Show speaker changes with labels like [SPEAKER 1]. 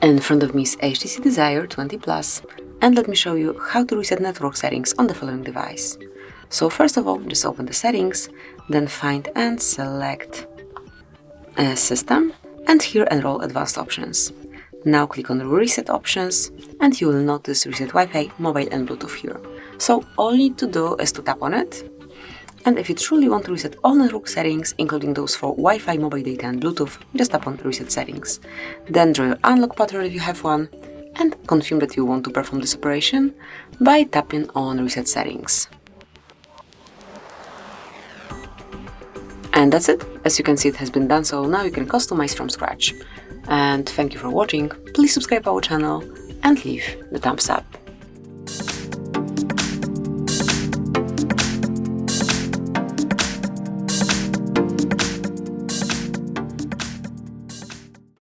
[SPEAKER 1] In front of me is HTC Desire 20 Plus, and let me show you how to reset network settings on the following device. So first of all, just open the settings, then find and select System, and here enroll advanced options. Now click on Reset options, and you will notice Reset Wi-Fi, Mobile and Bluetooth here. So all you need to do is to tap on it, and if you truly want to reset all network settings, including those for Wi-Fi, mobile data and Bluetooth, just tap on Reset Settings. Then draw your unlock pattern if you have one, and confirm that you want to perform this operation by tapping on Reset Settings. And that's it. As you can see, it has been done, so now you can customize from scratch. And thank you for watching. Please subscribe our channel and leave the thumbs up.